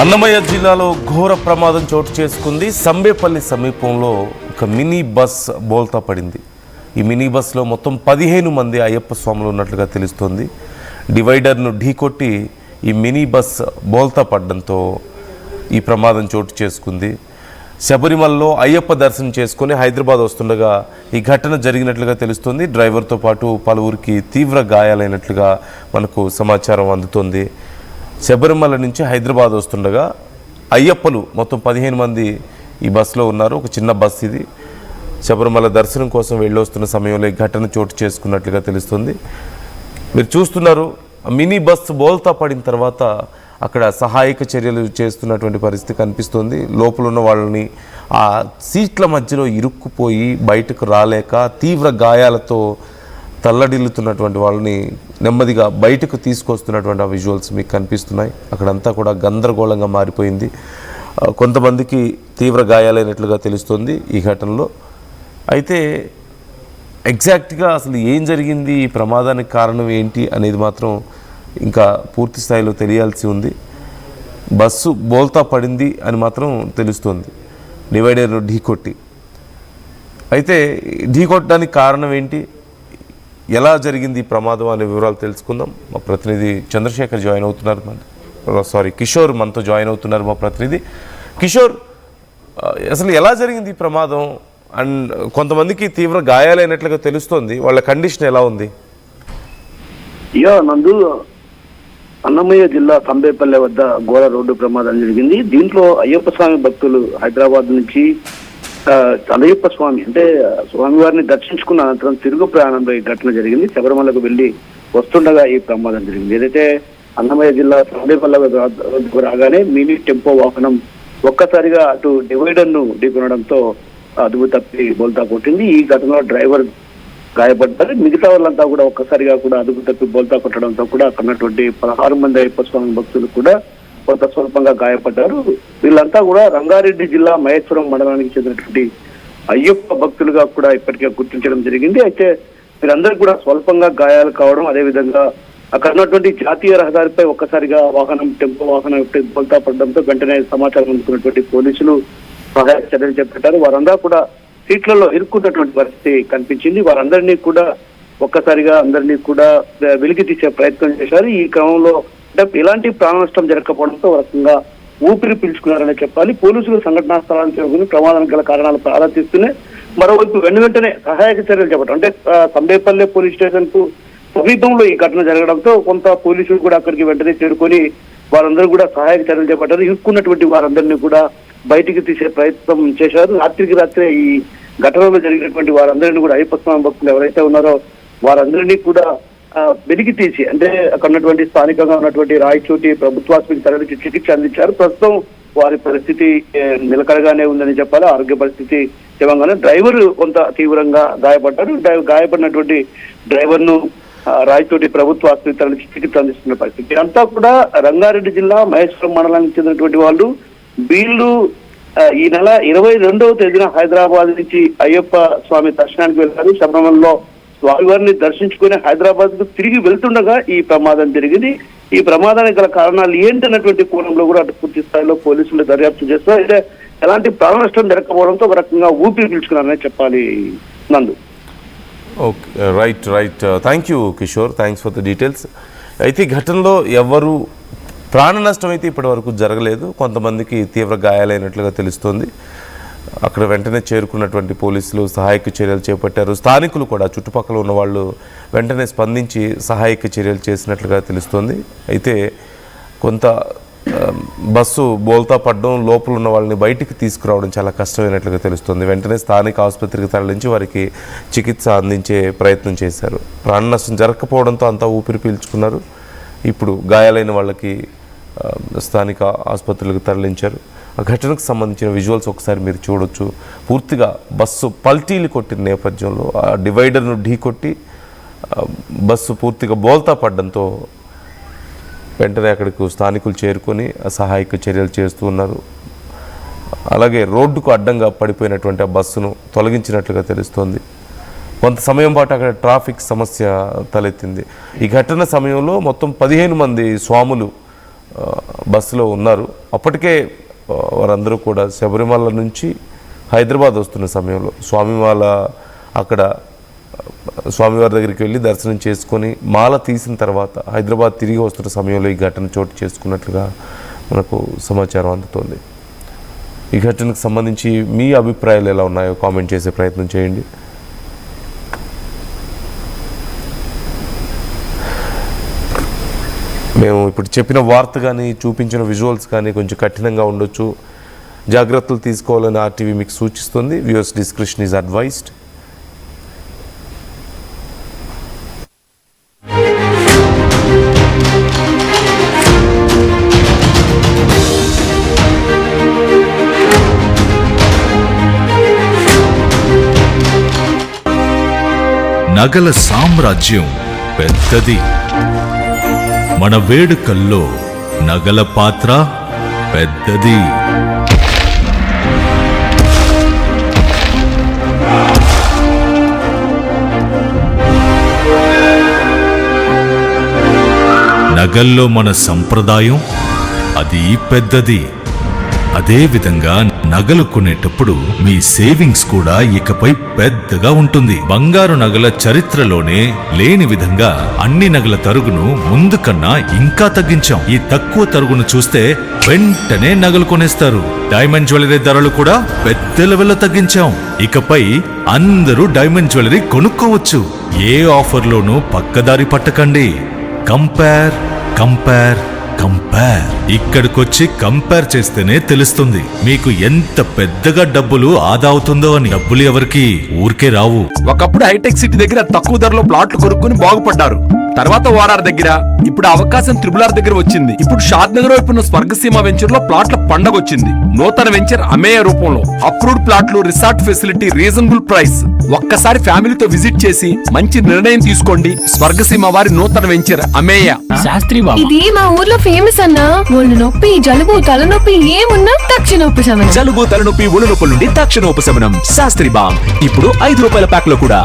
అన్నమయ్య జిల్లాలో ఘోర ప్రమాదం చోటు చేసుకుంది. సంబేపల్లి సమీపంలో ఒక మినీ బస్ బోల్తా పడింది. ఈ మినీ బస్లో మొత్తం 15 మంది అయ్యప్ప స్వాములు ఉన్నట్లుగా తెలుస్తోంది. డివైడర్ను ఢీకొట్టి ఈ మినీ బస్ బోల్తా పడడంతో ఈ ప్రమాదం చోటు చేసుకుంది. శబరిమలలో అయ్యప్ప దర్శనం చేసుకుని హైదరాబాద్ వస్తుండగా ఈ ఘటన జరిగినట్లుగా తెలుస్తుంది. డ్రైవర్తో పాటు పలువురికి తీవ్ర గాయాలైనట్లుగా మనకు సమాచారం అందుతోంది. శబరిమల నుంచి హైదరాబాద్ వస్తుండగా అయ్యప్పలు మొత్తం 15 మంది ఈ బస్సులో ఉన్నారు. ఒక చిన్న బస్ ఇది. శబరిమల దర్శనం కోసం వెళ్ళొస్తున్న సమయంలో ఈ ఘటన చోటు చేసుకున్నట్లుగా తెలుస్తుంది. మీరు చూస్తున్నారు, మినీ బస్సు బోల్తా పడిన తర్వాత అక్కడ సహాయక చర్యలు చేస్తున్నటువంటి పరిస్థితి కనిపిస్తుంది. లోపల ఉన్న వాళ్ళని ఆ సీట్ల మధ్యలో ఇరుక్కుపోయి బయటకు రాలేక తీవ్ర గాయాలతో తల్లడిల్లుతున్నటువంటి వాళ్ళని నెమ్మదిగా బయటకు తీసుకొస్తున్నటువంటి ఆ విజువల్స్ మీకు కనిపిస్తున్నాయి. అక్కడంతా కూడా గందరగోళంగా మారిపోయింది. కొంతమందికి తీవ్ర గాయాలైనట్లుగా తెలుస్తుంది ఈ ఘటనలో. అయితే ఎగ్జాక్ట్గా అసలు ఏం జరిగింది, ఈ ప్రమాదానికి కారణం ఏంటి అనేది మాత్రం ఇంకా పూర్తి స్థాయిలో తెలియాల్సి ఉంది. బస్సు బోల్తా పడింది అని మాత్రం తెలుస్తుంది, డివైడర్ను ఢీకొట్టి. అయితే ఢీకొట్టడానికి కారణం ఏంటి, ఎలా జరిగింది ఈ ప్రమాదం అనే వివరాలు తెలుసుకుందాం. మా ప్రతినిధి చంద్రశేఖర్ జాయిన్ అవుతున్నారు, కిషోర్ మనతో జాయిన్ అవుతున్నారు. మా ప్రతినిధి కిషోర్, అసలు ఎలా జరిగింది ఈ ప్రమాదం? అండ్ కొంతమందికి తీవ్ర గాయాలైనట్లుగా తెలుస్తోంది, వాళ్ళ కండిషన్ ఎలా ఉంది? నందు, అన్నమయ్య జిల్లా సంబేపల్లె వద్ద ఘోర రోడ్డు ప్రమాదం జరిగింది. దీంట్లో అయ్యప్ప స్వామి భక్తులు హైదరాబాద్ నుంచి అయ్యప్ప స్వామి అంటే స్వామివారిని దర్శించుకున్న అనంతరం తిరుగు ప్రయాణంలో ఈ ఘటన జరిగింది. శబరిమలకు వెళ్లి వస్తుండగా ఈ ప్రమాదం జరిగింది. ఏదైతే అన్నమయ్య జిల్లా సంబేపల్లె రోడ్డుకు రాగానే మినీ టెంపో వాహనం ఒక్కసారిగా అటు డివైడర్ ను ఢీకొనడంతో అదుపు తప్పి బోల్తా కొట్టింది. ఈ ఘటనలో డ్రైవర్ గాయపడ్డారు. మిగతా వాళ్ళంతా కూడా ఒక్కసారిగా కూడా అదుపు తప్పి బోల్తా కొట్టడంతో కూడా అక్కడ ఉన్నటువంటి 16 మంది అయ్యప్ప స్వామి భక్తులు కూడా కొంత స్వల్పంగా గాయపడ్డారు. వీళ్ళంతా కూడా రంగారెడ్డి జిల్లా మహేశ్వరం మండలానికి చెందినటువంటి అయ్యప్ప భక్తులుగా కూడా ఇప్పటికే గుర్తించడం జరిగింది. అయితే వీరందరూ కూడా స్వల్పంగా గాయాలు కావడం, అదేవిధంగా అక్కడ ఉన్నటువంటి జాతీయ రహదారిపై ఒక్కసారిగా టెంపో వాహనం బోల్తా పడడంతో వెంటనే సమాచారం అందుకున్నటువంటి పోలీసులు సహాయక చర్యలు చేపట్టారు. వారందరూ కూడా సీట్లలో ఇరుక్కున్నటువంటి పరిస్థితి కనిపించింది. వారందరినీ కూడా ఒక్కసారిగా అందరినీ కూడా వెలికి తీసే ప్రయత్నం చేశారు. ఈ క్రమంలో ఎలాంటి ప్రాణ నష్టం జరగకపోవడంతో రకంగా ఊపిరి పీల్చుకున్నారని చెప్పాలి. పోలీసులు సంఘటనా స్థలాన్ని చేరుకుని ప్రమాదానికి గల కారణాలు ప్రారంభిస్తూనే మరోవైపు వెంటనే సహాయక చర్యలు చేపట్టారు. అంటే సంబేపల్లె పోలీస్ స్టేషన్ కు సమీపంలో ఈ ఘటన జరగడంతో కొంత పోలీసులు కూడా అక్కడికి వెంటనే చేరుకొని వారందరూ కూడా సహాయక చర్యలు చేపట్టారు. ఇరుక్కున్నటువంటి వారందరినీ కూడా బయటికి తీసే ప్రయత్నం చేశారు. రాత్రికి రాత్రే ఈ ఘటనలో జరిగినటువంటి వారందరినీ కూడా అయ్యప్ప స్వామి భక్తులు ఎవరైతే ఉన్నారో వారందరినీ కూడా వెలికి తీసి, అంటే అక్కడ ఉన్నటువంటి స్థానికంగా ఉన్నటువంటి రాయచోటి ప్రభుత్వాసుపత్రికి తరలించి చికిత్స అందించారు. ప్రస్తుతం వారి పరిస్థితి నిలకడగానే ఉందని చెప్పాలి. ఆరోగ్య పరిస్థితి తెలంగాణ. డ్రైవర్ కొంత తీవ్రంగా గాయపడ్డారు. గాయపడినటువంటి డ్రైవర్ ను రాయచోటి ప్రభుత్వ ఆసుపత్రికి తరలించి చికిత్స అందిస్తున్న పరిస్థితి. అంతా కూడా రంగారెడ్డి జిల్లా మహేశ్వరం మండలానికి చెందినటువంటి వాళ్ళు. వీళ్ళు ఈ నెల 22వ తేదీన హైదరాబాద్ నుంచి అయ్యప్ప స్వామి దర్శనానికి వెళ్తారు. శబరిమలలో స్వామివారిని దర్శించుకుని హైదరాబాద్ కు తిరిగి వెళ్తుండగా ఈ ప్రమాదం జరిగింది. ఈ ప్రమాదానికి గల కారణాలు ఏంటన్నటువంటి కోణంలో కూడా అటు పూర్తి స్థాయిలో పోలీసులు దర్యాప్తు చేస్తారు. అయితే ఎలాంటి ప్రాణ నష్టం జరగకపోవడంతో ఒక రకంగా ఊపిరి పీల్చుకున్నారని చెప్పాలి. నందు. Okay, right. Thank you Kishore, thanks for the details. అయితే ఈ ఘటనలో ఎవరు ప్రాణ నష్టం అయితే ఇప్పటి వరకు జరగలేదు. కొంతమందికి తీవ్ర గాయాలైనట్లుగా తెలుస్తోంది. అక్కడ వెంటనే చేరుకున్నటువంటి పోలీసులు సహాయక చర్యలు చేపట్టారు. స్థానికులు కూడా చుట్టుపక్కల ఉన్న వాళ్ళు వెంటనే స్పందించి సహాయక చర్యలు చేసినట్లుగా తెలుస్తోంది. అయితే కొంత బస్సు బోల్తా పడడం, లోపల ఉన్న వాళ్ళని బయటికి తీసుకురావడం చాలా కష్టమైనట్లుగా తెలుస్తుంది. వెంటనే స్థానిక ఆసుపత్రికి తరలించి వారికి చికిత్స అందించే ప్రయత్నం చేశారు. ప్రాణ నష్టం జరగకపోవడంతో అంతా ఊపిరి పీల్చుకున్నారు. ఇప్పుడు గాయాలైన వాళ్ళకి స్థానిక ఆసుపత్రులకు తరలించారు. ఆ ఘటనకు సంబంధించిన విజువల్స్ ఒకసారి మీరు చూడొచ్చు. పూర్తిగా బస్సు పల్టీలు కొట్టిన నేపథ్యంలో ఆ డివైడర్ను ఢీకొట్టి బస్సు పూర్తిగా బోల్తా పడడంతో వెంటనే అక్కడికి స్థానికులు చేరుకొని సహాయక చర్యలు చేస్తూ ఉన్నారు. అలాగే రోడ్డుకు అడ్డంగా పడిపోయినటువంటి ఆ బస్సును తొలగించినట్లుగా తెలుస్తోంది. కొంత సమయం పాటు అక్కడ ట్రాఫిక్ సమస్య తలెత్తింది. ఈ ఘటన సమయంలో మొత్తం 15 మంది స్వాములు బస్సులో ఉన్నారు. అప్పటికే వారందరూ కూడా శబరిమల నుంచి హైదరాబాద్ వస్తున్న సమయంలో అక్కడ స్వామివారి దగ్గరికి వెళ్ళి దర్శనం చేసుకొని మాల తీసిన తర్వాత హైదరాబాద్ తిరిగి వస్తున్న సమయంలో ఈ ఘటన చోటు చేసుకున్నట్లుగా మనకు సమాచారం అందుతోంది. ఈ ఘటనకు సంబంధించి మీ అభిప్రాయాలు ఎలా ఉన్నాయో కామెంట్ చేసే ప్రయత్నం చేయండి. మేము ఇప్పుడు చెప్పిన వార్త కానీ చూపించిన విజువల్స్ కానీ కొంచెం కఠినంగా ఉండొచ్చు, జాగ్రత్తలు తీసుకోవాలని ఆర్టీవీ మీకు సూచిస్తుంది. Viewers description is advised. నగల సామ్రాజ్యం పెద్దది. మన వేడుకల్లో నగల పాత్ర పెద్దది. నగల్లో మన సంప్రదాయం అది పెద్దది. అదే విధంగా నగలు కొనేటప్పుడు మీ సేవింగ్స్ కూడా ఇకపై పెద్దగా ఉంటుంది. బంగారు నగల చరిత్రలోనే లేని విధంగా అన్ని నగల తరుగును ముందు కన్నా ఇంకా తగ్గించాం. ఈ తక్కువ తరుగును చూస్తే వెంటనే నగలు కొనేస్తారు. డైమండ్ జ్యువెలరీ ధరలు కూడా పెద్ద లెవెల్లో తగ్గించాం. ఇకపై అందరూ డైమండ్ జ్యువెలరీ కొనుక్కోవచ్చు. ఏ ఆఫర్లోనూ పక్కదారి పట్టకండి. Compare compare compare. ఇక్కడికొచ్చి కంపేర్ చేస్తేనే తెలుస్తుంది మీకు ఎంత పెద్దగా డబ్బులు ఆదా అవుతుందో అని. డబ్బులు ఎవరికి ఊరికే రావు. ఒకప్పుడు హైటెక్ సిటీ దగ్గర తక్కువ ధరలో ప్లాట్లు కొనుక్కుని బాగుపడ్డారు. తర్వాత ఓఆర్ఆర్ దగ్గర, ఇప్పుడు అవకాశం త్రిబుల్ దగ్గర వచ్చింది. ఇప్పుడు షాద్ నగర్ వైపు ఉన్న స్వర్గసీమ వెంచర్ లో ప్లాట్ల పండగ వచ్చింది. నూతన వెంచర్ అమేయ రూపంలో అప్రూవ్డ్ ప్లాట్లు, రిసార్ట్ ఫెసిలిటీ, రీజనబుల్ ప్రైస్. ఒక్కసారి ఫ్యామిలీతో విజిట్ చేసి మంచి నిర్ణయం తీసుకోండి. స్వర్గసీమ వారి నూతన వెంచర్ అమేయ. శాస్త్రి బాబు, ఇది మా ఊర్లో ఫేమస్ అన్నా. ఒళ్ళు నొప్పి, జలుబు, తలనొప్పి ఏమున్నా తక్షణ ఉపశమనం. జలుబు, తలనొప్పి, ఒళ్ళు నొప్పుల నుండి తక్షణ ఉపశమనం. శాస్త్రి బామ్ ఇప్పుడు 5 రూపాయల ప్యాక్ లో కూడా.